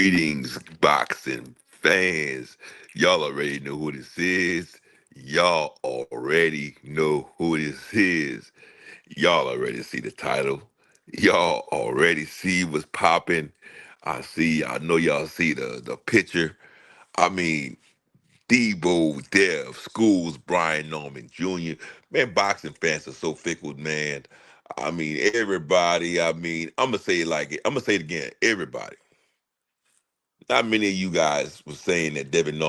Greetings, boxing fans. Y'all already know who this is. Y'all already know who this is. Y'all already see the title. Y'all already see what's popping. I know y'all see the picture. I mean, Debo, Dev, Schools, Brian Norman Jr. Man, boxing fans are so fickle, man. I mean, everybody. I'm gonna say it like it. I'm gonna say it again. Everybody. Not many of you guys were saying that Devin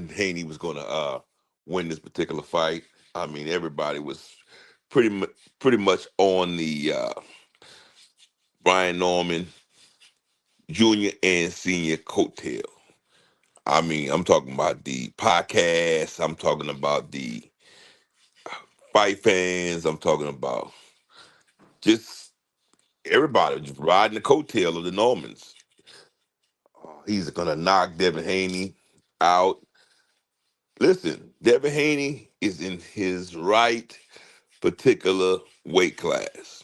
Haney was going to win this particular fight. I mean, everybody was pretty much on the Brian Norman Jr. and Senior coattail. I mean, I'm talking about the podcast. I'm talking about the fight fans. I'm talking about just everybody just riding the coattail of the Normans. He's going to knock Devin Haney out. Listen, Devin Haney is in his right particular weight class.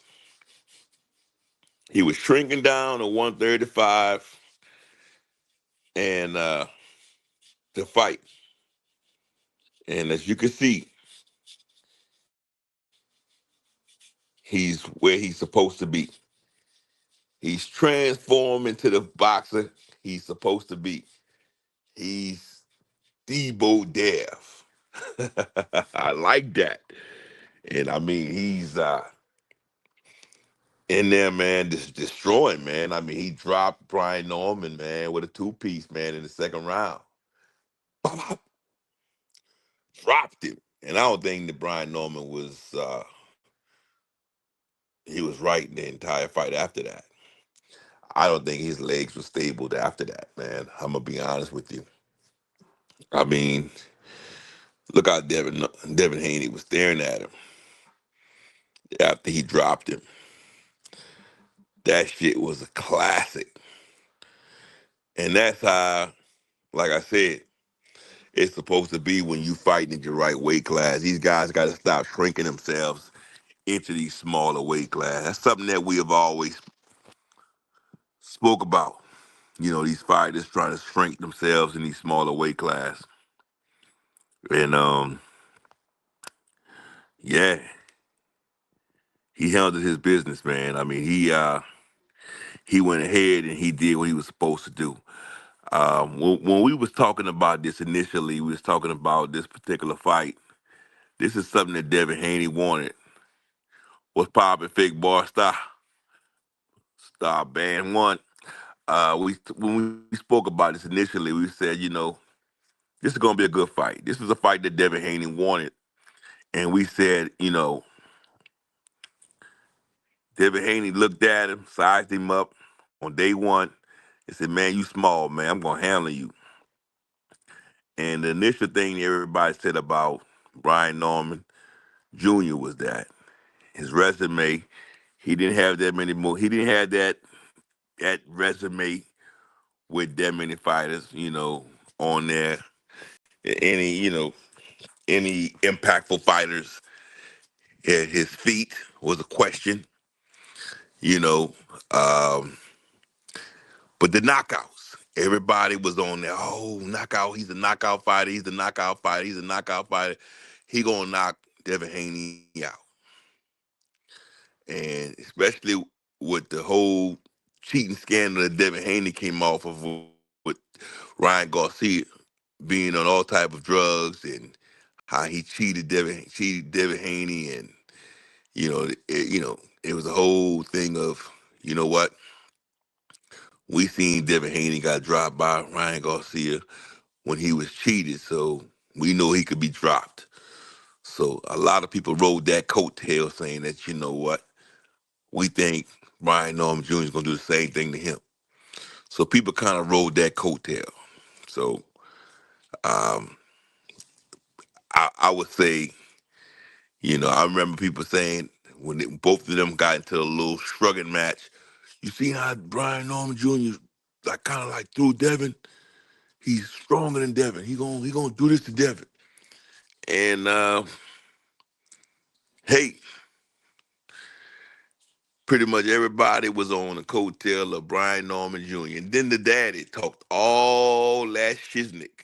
He was shrinking down to 135 and to fight. And as you can see, he's where he's supposed to be. He's transformed into the boxer he's supposed to be. He's Debo Dev. I like that. And I mean, he's in there, man, just destroying, man. I mean, he dropped Brian Norman, man, with a two-piece, man, in the second round. Dropped him. And I don't think that Brian Norman he was right in the entire fight after that. I don't think his legs were stable after that, man. I'm gonna be honest with you. I mean, look how Devin Haney was staring at him after he dropped him. That shit was a classic. And that's how, like I said, it's supposed to be when you fighting in your right weight class. These guys got to stop shrinking themselves into these smaller weight class. That's something that we have always spoke about. You know, these fighters trying to shrink themselves in these smaller weight class. And yeah, he handled his business, man. I mean, he went ahead and he did what he was supposed to do. When we was talking about this initially, we was talking about this particular fight. This is something that Devin Haney wanted. What's poppin', fake bar star band one? We when we spoke about this initially, we said, this is gonna be a good fight. This was a fight that Devin Haney wanted, and we said, Devin Haney looked at him, sized him up on day one, and said, "Man, you small, man. I'm gonna handle you." And the initial thing everybody said about Brian Norman Jr. was that his resume, he didn't have that many more. He didn't have that resume with that many fighters, on there. Any, any impactful fighters at his feet was a question, you know. Um, but the knockouts, everybody was on there. Oh, knockout! He's a knockout fighter. He's a knockout fighter. He's a knockout fighter. He gonna knock Devin Haney out, and especially with the whole cheating scandal that Devin Haney came off of with Ryan Garcia being on all type of drugs and how he cheated Devin Haney, and it was a whole thing of, you know what, we seen Devin Haney got dropped by Ryan Garcia when he was cheated, so we know he could be dropped. So a lot of people rode that coattail saying that, you know what, we think Brian Norman Jr. is gonna do the same thing to him. So people kind of rode that coattail. So um, I would say, I remember people saying when both of them got into a little shrugging match, you see how Brian Norman Jr. like kind of like threw Devin. He's stronger than Devin. He gonna do this to Devin. And hey, pretty much everybody was on the coattail of Brian Norman Jr. And then the daddy talked all that shiznick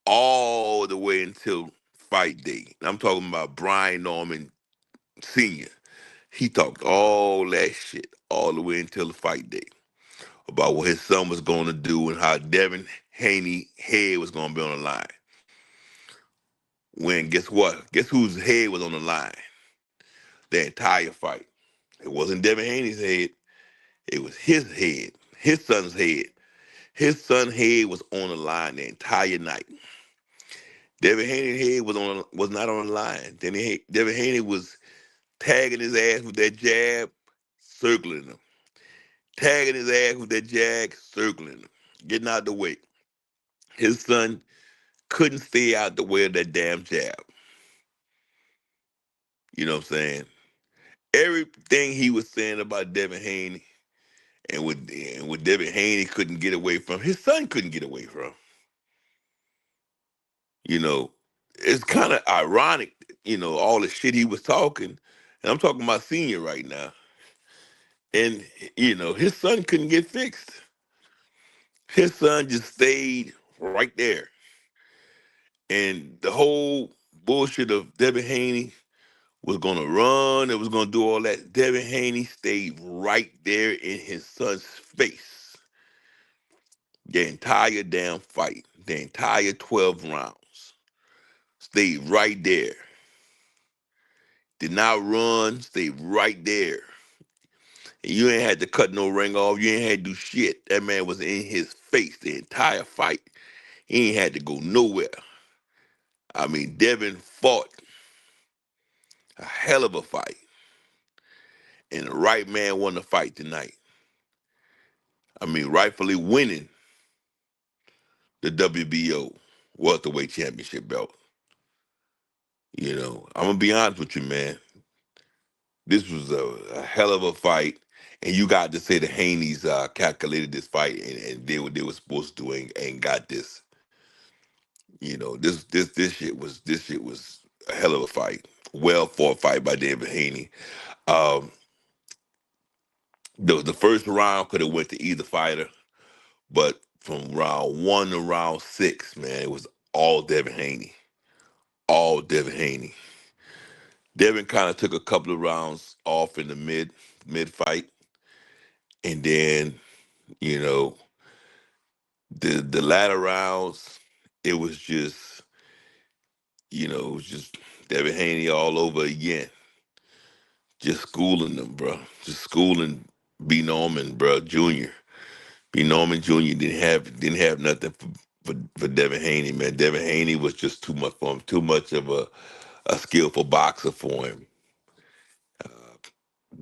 all the way until fight day. I'm talking about Brian Norman Sr. He talked all that shit all the way until the fight day about what his son was going to do and how Devin Haney head was going to be on the line. When guess what? Guess whose head was on the line? The entire fight. It wasn't Devin Haney's head. It was his head, his son's head. His son's head was on the line the entire night. Devin Haney's head was not on the line. Devin Haney was tagging his ass with that jab, circling him. Tagging his ass with that jag, circling him. Getting out the way. His son couldn't stay out the way of that damn jab. You know what I'm saying? Everything he was saying about Devin Haney and what Devin Haney couldn't get away from, his son couldn't get away from. You know, it's kind of ironic, all the shit he was talking. And I'm talking about senior right now. And, his son couldn't get fixed. His son just stayed right there. And the whole bullshit of Devin Haney was going to run, it was going to do all that. Devin Haney stayed right there in his son's face. The entire damn fight, the entire 12 rounds. Stayed right there. Did not run, stayed right there. And you ain't had to cut no ring off. You ain't had to do shit. That man was in his face the entire fight. He ain't had to go nowhere. I mean, Devin fought a hell of a fight. And the right man won the fight tonight. I mean, rightfully winning the WBO Welterweight Championship belt. I'm going to be honest with you, man. This was a hell of a fight. And you got to say the Haney's calculated this fight and did what they were supposed to do and got this. This shit was a hell of a fight. Well fought fight by David Haney. Um, the first round could have went to either fighter, but from round 1 to round 6, man, it was all Devin Haney. All Devin Haney. Devin kind of took a couple of rounds off in the mid fight, and then you know the latter rounds, it was just Devin Haney all over again, just schooling them, bro, just schooling B Norman, bro, Jr. B Norman Jr. didn't have nothing for Devin Haney, man. Devin Haney was just too much for him, too much of a skillful boxer for him.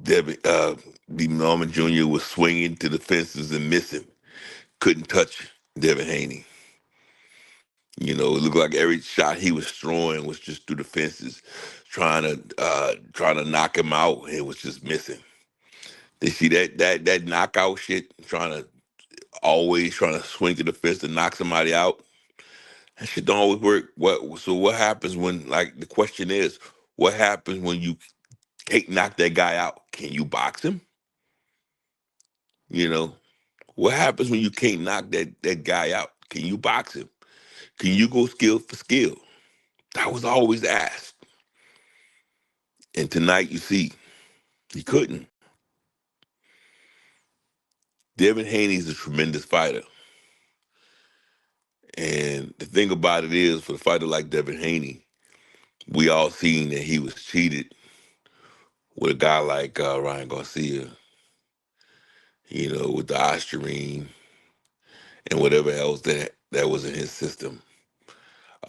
Devin, B. Norman Jr. was swinging to the fences and missing. Couldn't touch Devin Haney. It looked like every shot he was throwing was just through the fences, trying to knock him out. It was just missing. They see that knockout shit, always trying to swing to the fence to knock somebody out. That shit don't always work. What happens when, like, the question is, what happens when you can't knock that guy out? Can you box him? You know, what happens when you can't knock that guy out? Can you box him? Can you go skill for skill? That was always asked. And tonight, you see, he couldn't. Devin Haney's a tremendous fighter. And the thing about it is, for a fighter like Devin Haney, we all seen that he was cheated with a guy like Ryan Garcia, with the Ostarine and whatever else that was in his system.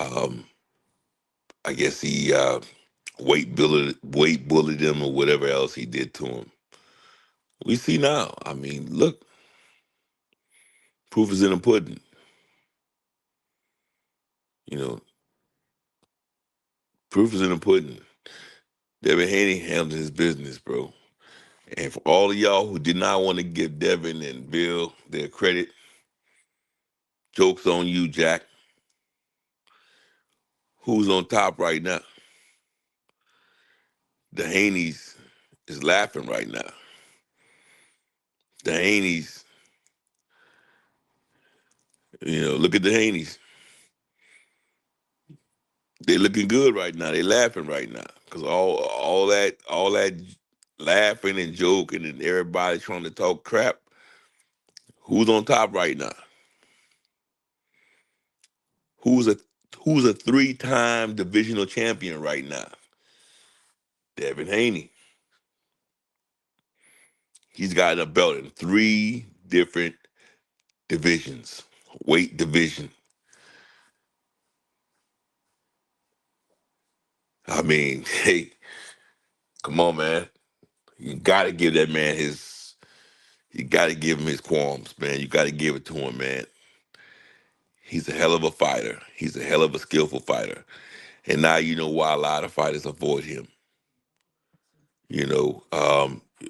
Um, I guess he weight bullied him or whatever else he did to him. We see now. I mean, look, proof is in the pudding. You know, proof is in the pudding. Devin Haney handled his business, bro. And for all of y'all who did not want to give Devin and Bill their credit, joke's on you, Jack. Who's on top right now? The Haneys is laughing right now. The Haneys, look at the Haneys. They looking good right now. They laughing right now because all that laughing and joking and everybody trying to talk crap. Who's on top right now? Who's a who's a 3-time divisional champion right now? Devin Haney. He's got a belt in 3 different divisions, weight division. I mean, hey, come on, man. You got to give that man his. You got to give him his qualms, man. You got to give it to him, man. He's a hell of a fighter. He's a hell of a skillful fighter. And now you know why a lot of fighters avoid him. You know,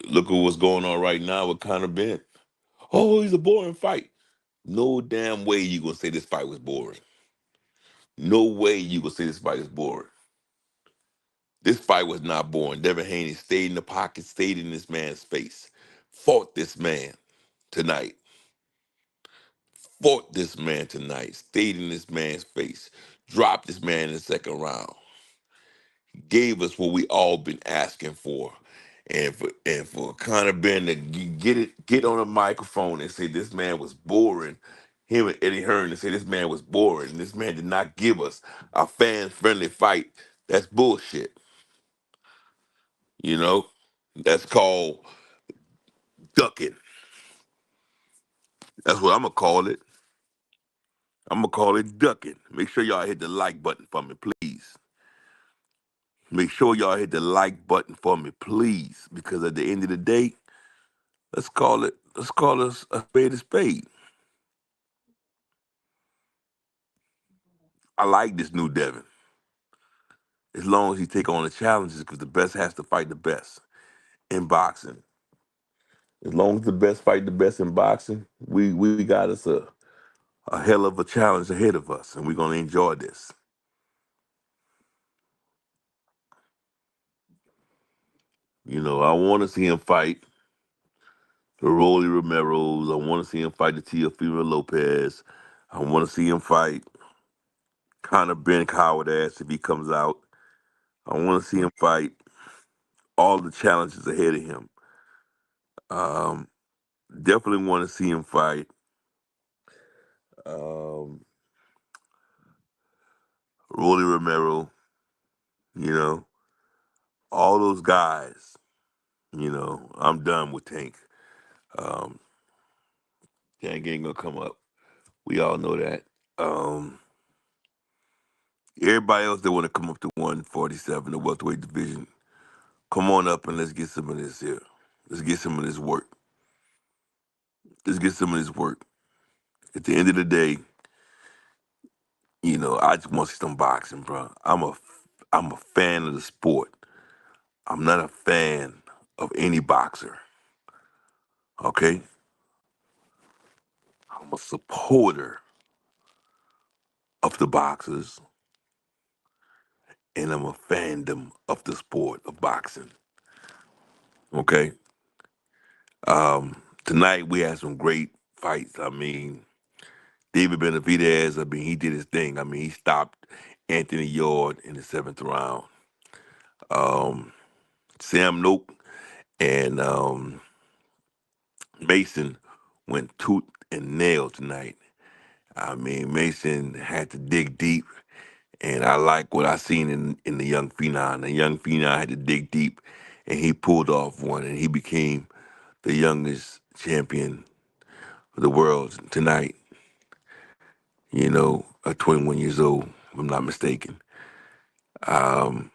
look at what's going on right now with Conor Benn. Oh, he's a boring fight. No damn way you gonna say this fight was boring. No way you gonna say this fight is boring. This fight was not boring. Devin Haney stayed in the pocket, stayed in this man's face, fought this man tonight, fought this man tonight, stayed in this man's face, dropped this man in the second round, gave us what we all been asking for. And for Conor Benn to get on a microphone and say this man was boring, him and Eddie Hearn to say this man was boring, this man did not give us a fan friendly fight. That's bullshit. You know, that's called ducking. That's what I'm gonna call it. I'm gonna call it ducking. Make sure y'all hit the like button for me, please. Make sure y'all hit the like button for me, please, because at the end of the day, let's call us a spade a spade. I like this new Devin. As long as he take on the challenges, because the best has to fight the best in boxing. As long as the best fight the best in boxing, we got us a hell of a challenge ahead of us, and we're gonna enjoy this. I want to see him fight the Rolly Romero's. I want to see him fight the Teofimo Lopez. I want to see him fight Conor Ben Coward ass if he comes out. I want to see him fight all the challenges ahead of him. Um, Definitely want to see him fight um, Rolly Romero. You know, all those guys. I'm done with Tank. Um, Tank ain't gonna come up. We all know that. Um, Everybody else that want to come up to 147, the welterweight division, come on up and let's get some of this here. Let's get some of this work. Let's get some of this work. At the end of the day, I just want to see some boxing, bro. I'm a fan of the sport. I'm not a fan of any boxer. Okay, I'm a supporter of the boxers, and I'm a fandom of the sport of boxing. Okay. Tonight we had some great fights. I mean, David Benavidez. I mean, he did his thing. I mean, he stopped Anthony Yard in the seventh round. Um, Sam Noak and Mason went tooth and nail tonight. I mean, Mason had to dig deep, and I like what I seen in the young phenom. The young phenom had to dig deep, and he pulled off one, and he became the youngest champion of the world tonight. At 21 years old, if I'm not mistaken. Um,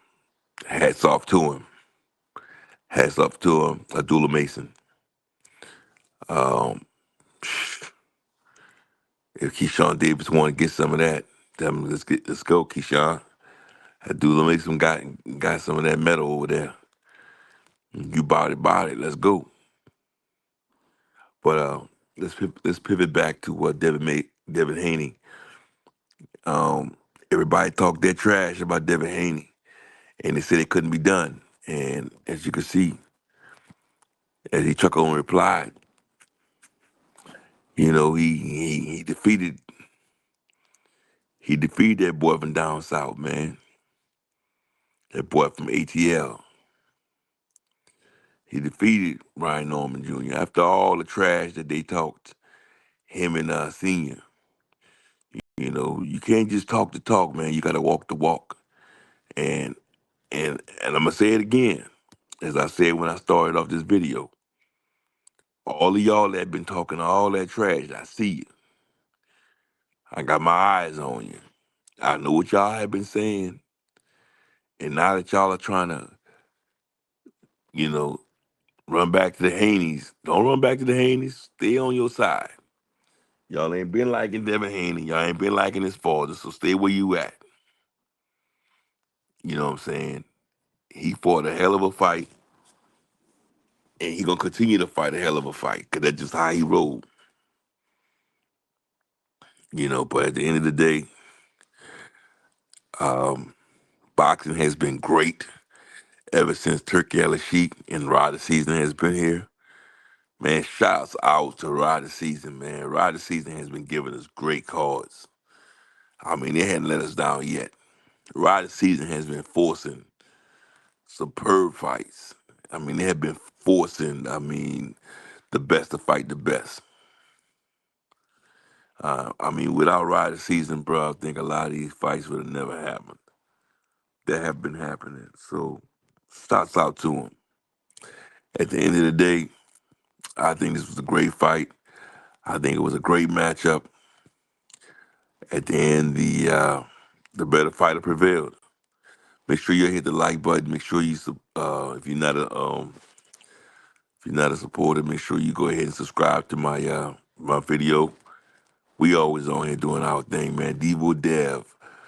Hats off to him. Hats off to him, Abdullah Mason. Um, if Keyshawn Davis want to get some of that, tell him let's go, Keyshawn. Abdullah Mason got some of that metal over there. You bought it. Let's go. But let's pivot back to what Devin Haney. Everybody talked their trash about Devin Haney, and they said it couldn't be done. And as you can see, as he chuckled and replied, You know, he defeated that boy from down south, man. That boy from ATL. He defeated Ryan Norman Jr. after all the trash that they talked him and Senior. You know, you can't just talk the talk, man. You got to walk the walk. And and I'm gonna say it again, as I said when I started off this video. All of y'all that been talking all that trash, I see you. I got my eyes on you. I know what y'all have been saying, and now that y'all are trying to, you know, run back to the Haneys, don't run back to the Haneys. Stay on your side. Y'all ain't been liking Devin Haney. Y'all ain't been liking his father, so stay where you at. You know what I'm saying? He fought a hell of a fight, and he gonna continue to fight a hell of a fight, cause that's just how he rolled. You know, but at the end of the day, um, boxing has been great ever since Turkey El Sheik and Ryder season has been here. Man, shouts out to Ryder season, man. Ryder season has been giving us great cards. I mean, they hadn't let us down yet. Ryder season has been forcing superb fights. I mean, they have been forcing, the best to fight the best. I mean, without Ryder season, bro, I think a lot of these fights would have never happened. That have been happening. So, shouts out to him. At the end of the day, I think this was a great fight. I think it was a great matchup. At the end, the better fighter prevailed. Make sure you hit the like button. Make sure if you're not a supporter, make sure you go ahead and subscribe to my video. We always on here doing our thing, man. Debo Dev,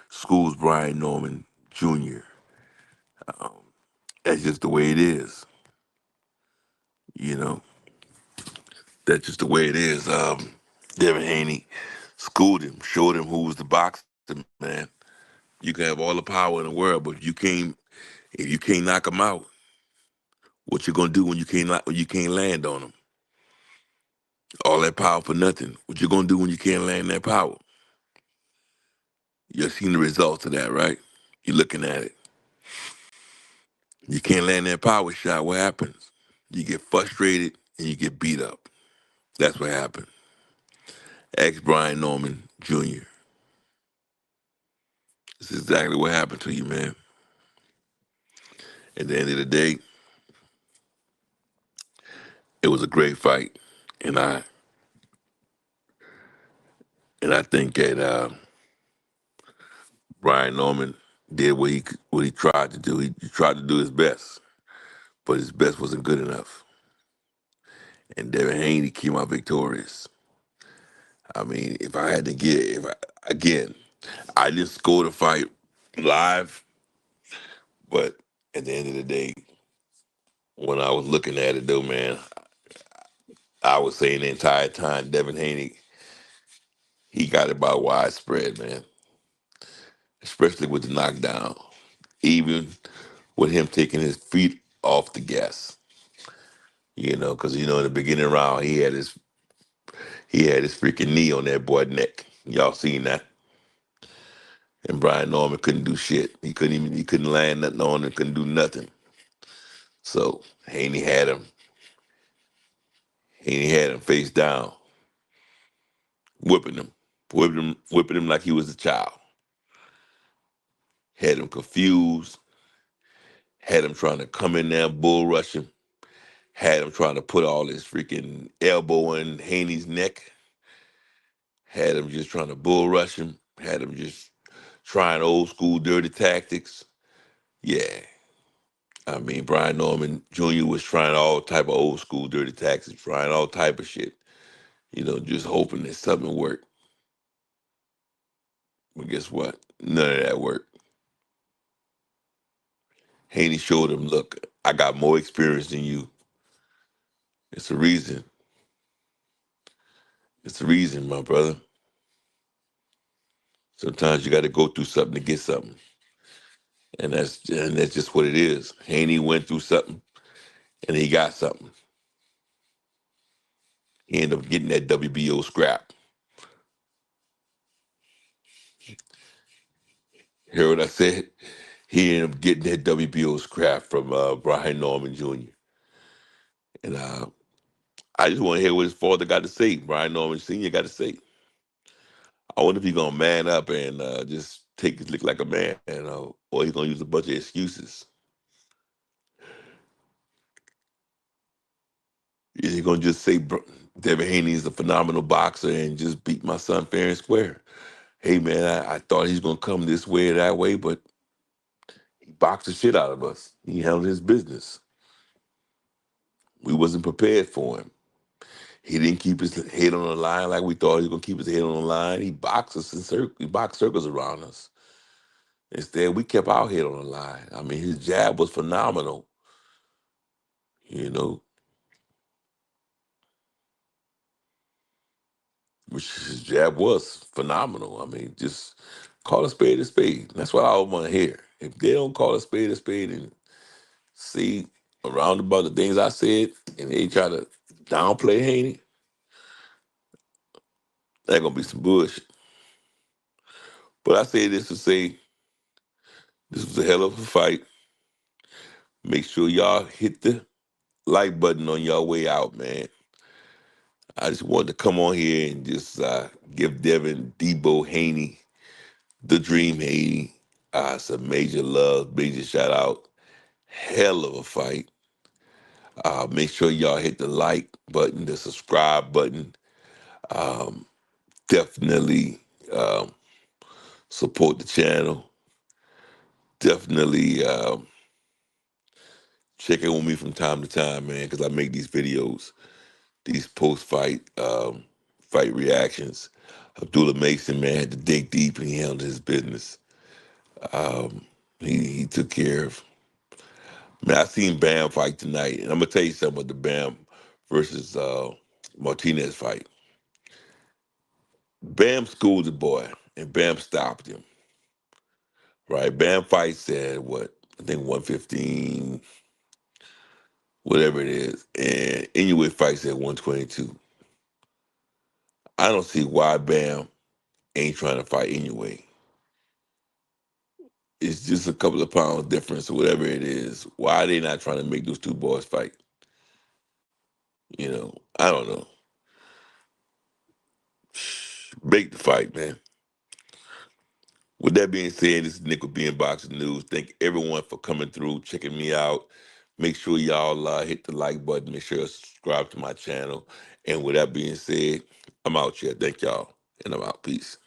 Schools Brian Norman Jr. That's just the way it is. You know, that's just the way it is. Devin Haney schooled him, showed him who was the boxer, man. You can have all the power in the world, but if you can't knock him out, what you gonna do when you can't land on him? All that power for nothing. What you gonna do when you can't land that power? You're seeing the results of that, right? You're looking at it. You can't land that power shot. What happens? You get frustrated and you get beat up. That's what happened. Ex Brian Norman Jr. This is exactly what happened to you, man. At the end of the day, it was a great fight, and I think that Brian Norman did what he tried to do. He tried to do his best, but his best wasn't good enough. And Devin Haney came out victorious. I mean, if I had to get, again, I didn't score the fight live, but at the end of the day, when I was looking at it, though, man, I was saying the entire time, Devin Haney, he got it by widespread, man, especially with the knockdown. Even with him taking his feet off the gas, because in the beginning round he had his freaking knee on that boy's neck. Y'all seen that? And Brian Norman couldn't do shit. He couldn't land nothing on him, couldn't do nothing. So Haney had him face down, whipping him, whipping him like he was a child. Had him confused, had him trying to come in there and bull rush him, had him trying to put all his freaking elbow in Haney's neck, had him just trying to bull rush him, had him just trying old school dirty tactics. Yeah. I mean, Brian Norman Jr. was trying all type of old school dirty tactics, trying all type of shit, just hoping that something worked. But guess what? None of that worked. Haney showed him, look, I got more experience than you. It's a reason. It's a reason, my brother. Sometimes you got to go through something to get something, and that's just what it is. Haney went through something, and he got something. He ended up getting that WBO scrap. Hear what I said? He ended up getting that WBO scrap from Brian Norman Jr. And I just want to hear what his father got to say. Brian Norman Sr. got to say. I wonder if he's gonna man up and just take his lick like a man, or he's gonna use a bunch of excuses. Is he gonna just say Devin Haney is a phenomenal boxer and just beat my son fair and square? Hey man, I thought he's gonna come this way or that way, but he boxed the shit out of us. He handled his business. We wasn't prepared for him. He didn't keep his head on the line like we thought he was gonna keep his head on the line. He boxed us in he boxed circles around us. Instead, we kept our head on the line. I mean, his jab was phenomenal. You know, which his jab was phenomenal. I mean, just call a spade a spade. That's what I want to hear. If they don't call a spade and see around about the things I said, and they try to downplay Haney, that's gonna be some bullshit. But I say this to say this was a hell of a fight. Make sure y'all hit the like button on your way out, man. I just wanted to come on here and just give Devin Debo Haney, the Dream Haney, some major love, major shout out. Hell of a fight. Make sure y'all hit the like button, the subscribe button. Um, Definitely support the channel. Definitely check in with me from time to time, man, because I make these videos, these post-fight fight reactions. Abdullah Mason, man, had to dig deep and he handled his business. Um, he took care of. Man, I seen Bam fight tonight, and I'm gonna tell you something about the Bam versus Martinez fight. Bam schooled the boy, and Bam stopped him. Right? Bam fights at what I think 115, whatever it is, and Inoue fights at 122. I don't see why Bam ain't trying to fight Inoue. It's just a couple of pounds difference or whatever it is. Why are they not trying to make those two boys fight? I don't know. Make the fight, man. With that being said, this is Nick with Being Boxing News. Thank everyone for coming through, checking me out. Make sure y'all hit the like button. Make sure you subscribe to my channel. And with that being said, I'm out here. Thank y'all. And I'm out. Peace.